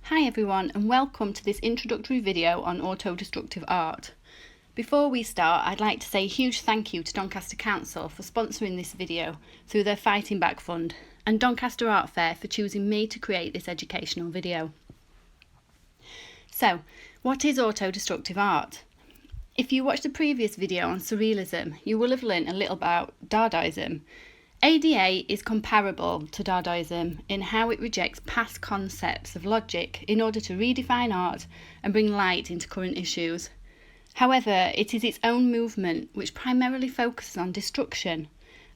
Hi everyone, and welcome to this introductory video on auto-destructive art. Before we start, I'd like to say a huge thank you to Doncaster Council for sponsoring this video through their Fighting Back Fund, and Doncaster Art Fair for choosing me to create this educational video. So, what is auto-destructive art? If you watched the previous video on surrealism, you will have learnt a little about Dadaism. ADA is comparable to Dadaism in how it rejects past concepts of logic in order to redefine art and bring light into current issues. However, it is its own movement which primarily focuses on destruction,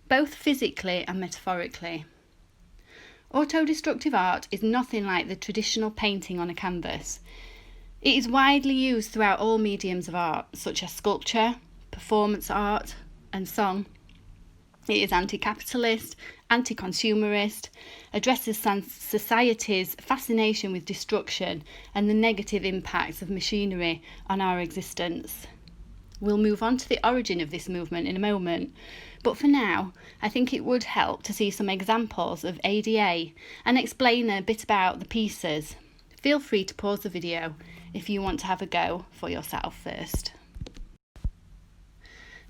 both physically and metaphorically. Auto-destructive art is nothing like the traditional painting on a canvas. It is widely used throughout all mediums of art, such as sculpture, performance art, and song. It is anti-capitalist, anti-consumerist, addresses society's fascination with destruction and the negative impacts of machinery on our existence. We'll move on to the origin of this movement in a moment, but for now, I think it would help to see some examples of ADA and explain a bit about the pieces. Feel free to pause the video if you want to have a go for yourself first.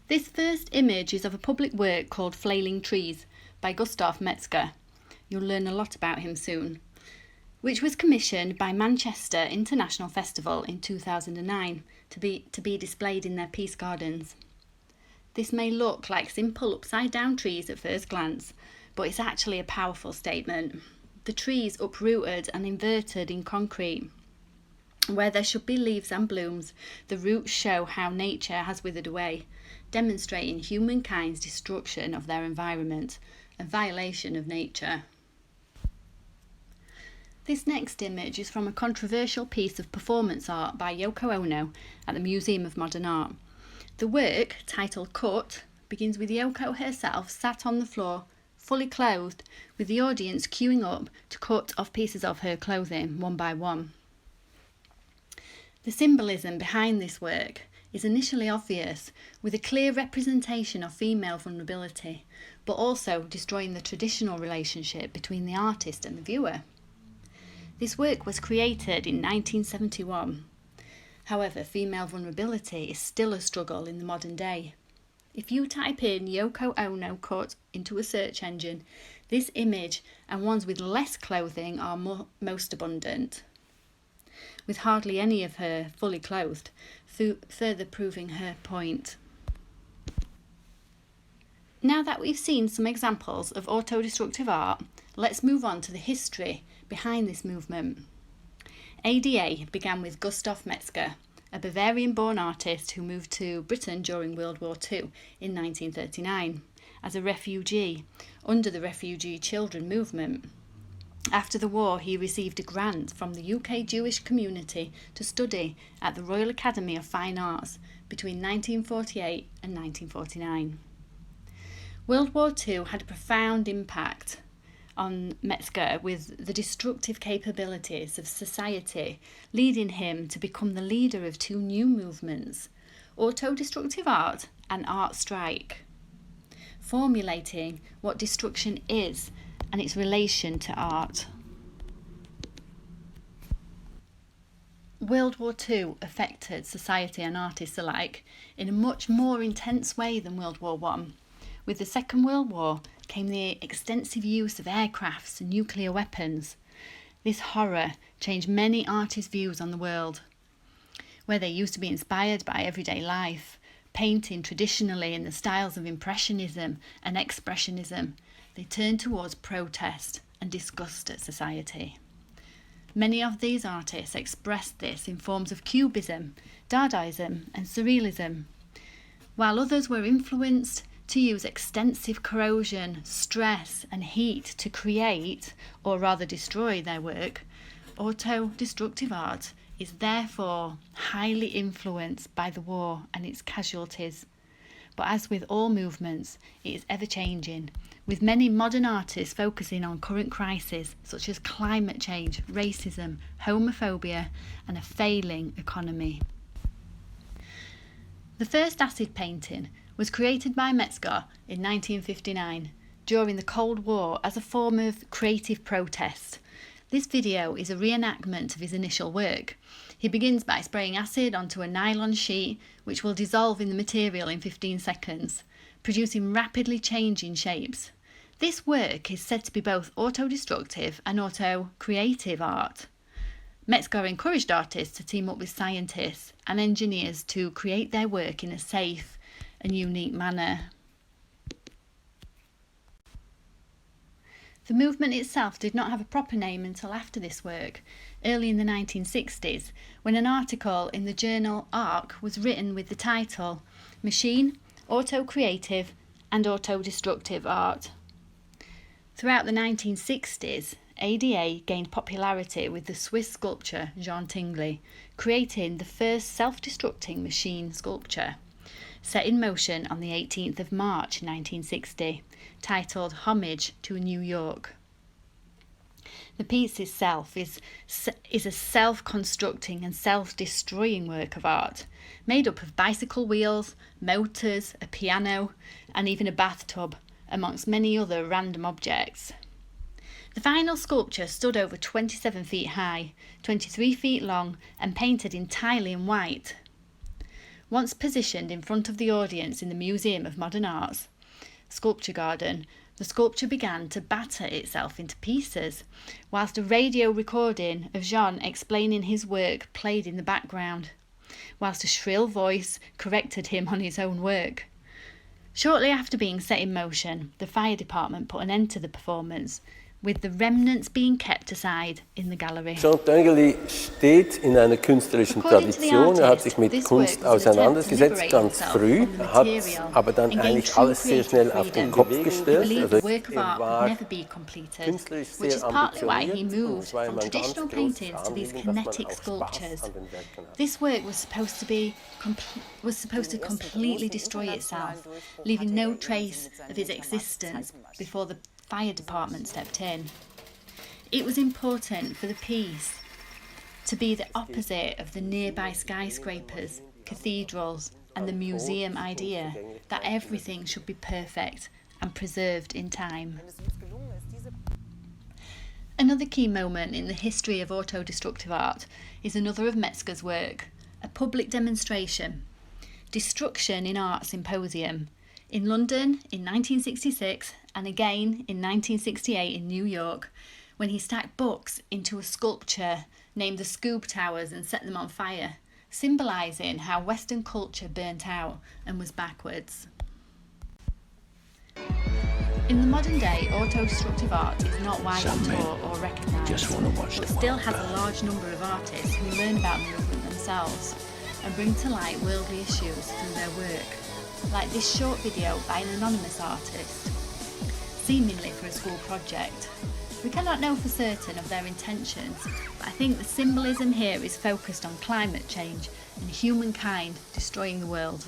This first image is of a public work called Flailing Trees by Gustav Metzger. You'll learn a lot about him soon. Which was commissioned by Manchester International Festival in 2009 to be displayed in their Peace Gardens. This may look like simple upside down trees at first glance, but it's actually a powerful statement. The trees uprooted and inverted in concrete. Where there should be leaves and blooms, the roots show how nature has withered away, demonstrating humankind's destruction of their environment and violation of nature. This next image is from a controversial piece of performance art by Yoko Ono at the Museum of Modern Art. The work, titled Cut, begins with Yoko herself sat on the floor, fully clothed, with the audience queuing up to cut off pieces of her clothing one by one. The symbolism behind this work is initially obvious, with a clear representation of female vulnerability, but also destroying the traditional relationship between the artist and the viewer. This work was created in 1971. However, female vulnerability is still a struggle in the modern day. If you type in Yoko Ono cut into a search engine, this image and ones with less clothing are most abundant, with hardly any of her fully clothed, further proving her point. Now that we've seen some examples of auto-destructive art, let's move on to the history behind this movement. ADA began with Gustav Metzger, a Bavarian-born artist who moved to Britain during World War II in 1939 as a refugee under the Refugee Children movement. After the war, he received a grant from the UK Jewish community to study at the Royal Academy of Fine Arts between 1948 and 1949. World War II had a profound impact on Metzger, with the destructive capabilities of society leading him to become the leader of two new movements, auto-destructive art and art strike, formulating what destruction is and its relation to art. World War II affected society and artists alike in a much more intense way than World War I. With the Second World War came the extensive use of aircrafts and nuclear weapons. This horror changed many artists' views on the world. Where they used to be inspired by everyday life, painting traditionally in the styles of Impressionism and Expressionism, they turned towards protest and disgust at society. Many of these artists expressed this in forms of Cubism, Dadaism and Surrealism, while others were influenced to use extensive corrosion, stress and heat to create, or rather destroy, their work. Auto-destructive art is therefore highly influenced by the war and its casualties. But as with all movements, it is ever-changing, with many modern artists focusing on current crises such as climate change, racism, homophobia, and a failing economy. The first acid painting was created by Metzger in 1959 during the Cold War as a form of creative protest. This video is a reenactment of his initial work. He begins by spraying acid onto a nylon sheet, which will dissolve in the material in 15 seconds, producing rapidly changing shapes. This work is said to be both auto-destructive and auto-creative art. Metzger encouraged artists to team up with scientists and engineers to create their work in a safe and unique manner. The movement itself did not have a proper name until after this work, early in the 1960s, when an article in the journal Arc was written with the title Machine, Auto-Creative and Auto-Destructive Art. Throughout the 1960s, ADA gained popularity with the Swiss sculptor Jean Tinguely, creating the first self-destructing machine sculpture, set in motion on the 18th of March 1960, titled Homage to New York. The piece itself is a self-constructing and self-destroying work of art, made up of bicycle wheels, motors, a piano, and even a bathtub, amongst many other random objects. The final sculpture stood over 27 feet high, 23 feet long, and painted entirely in white. Once positioned in front of the audience in the Museum of Modern Art's Sculpture Garden, the sculpture began to batter itself into pieces, whilst a radio recording of Jean explaining his work played in the background, whilst a shrill voice corrected him on his own work. Shortly after being set in motion, the fire department put an end to the performance, with the remnants being kept aside in the gallery. Jean Tinguely steht in einer künstlerischen Tradition. Hat sich mit Kunst auseinandergesetzt, ganz früh, hat aber dann eigentlich alles sehr schnell auf den Kopf gestellt. Also war künstlerisch sehr ambitioniert, und zwar immer ein ganz großes Anliegen, dass man auch Spaß an den Werken hat. This work was supposed to completely destroy itself, leaving no trace of its existence before the fire department stepped in. It was important for the piece to be the opposite of the nearby skyscrapers, cathedrals, and the museum idea that everything should be perfect and preserved in time. Another key moment in the history of auto-destructive art is another of Metzger's work, a public demonstration, Destruction in Art Symposium, in London in 1966 and again in 1968 in New York, when he stacked books into a sculpture named the Scoob Towers and set them on fire, symbolising how Western culture burnt out and was backwards. In the modern day, auto-destructive art is not widely taught or recognised, but still has a large number of artists who learn about the movement themselves and bring to light worldly issues through their work, like this short video by an anonymous artist, seemingly for a school project. We cannot know for certain of their intentions, but I think the symbolism here is focused on climate change and humankind destroying the world.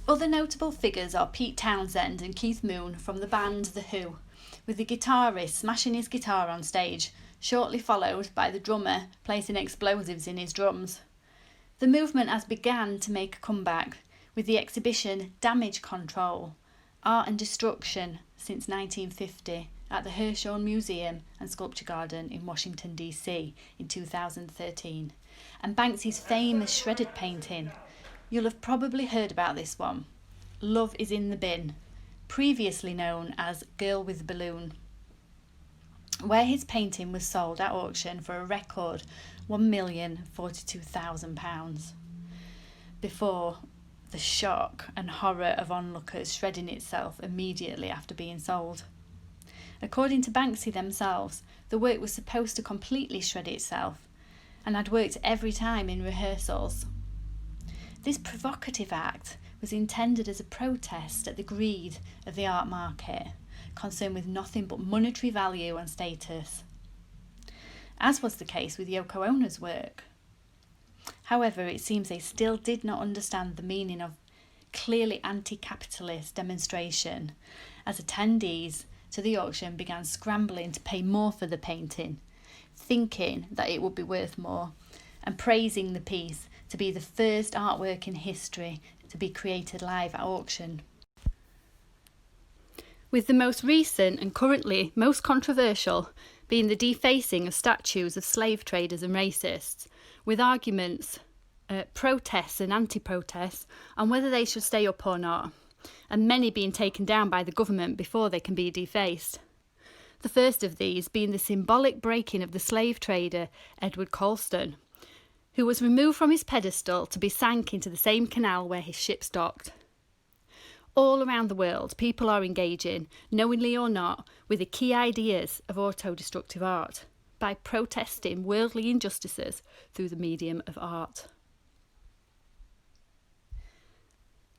Other notable figures are Pete Townsend and Keith Moon from the band The Who, with the guitarist smashing his guitar on stage, shortly followed by the drummer placing explosives in his drums. The movement has begun to make a comeback with the exhibition Damage Control, Art and Destruction since 1950 at the Hirshhorn Museum and Sculpture Garden in Washington DC in 2013, and Banksy's famous shredded painting. You'll have probably heard about this one, Love is in the Bin, previously known as Girl with Balloon, where his painting was sold at auction for a record £1,042,000 before the shock and horror of onlookers shredding itself immediately after being sold. According to Banksy themselves, the work was supposed to completely shred itself and had worked every time in rehearsals. This provocative act was intended as a protest at the greed of the art market, concerned with nothing but monetary value and status, as was the case with Yoko Ono's work. However, it seems they still did not understand the meaning of clearly anti-capitalist demonstration, as attendees to the auction began scrambling to pay more for the painting, thinking that it would be worth more, and praising the piece to be the first artwork in history to be created live at auction. with the most recent and currently most controversial being the defacing of statues of slave traders and racists, with arguments, protests and anti-protests on whether they should stay up or not, and many being taken down by the government before they can be defaced. The first of these being the symbolic breaking of the slave trader Edward Colston, who was removed from his pedestal to be sank into the same canal where his ship docked. All around the world, people are engaging, knowingly or not, with the key ideas of autodestructive art by protesting worldly injustices through the medium of art.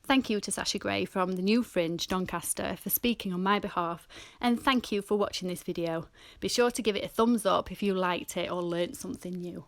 Thank you to Sasha Gray from the New Fringe, Doncaster, for speaking on my behalf, and thank you for watching this video. Be sure to give it a thumbs up if you liked it or learnt something new.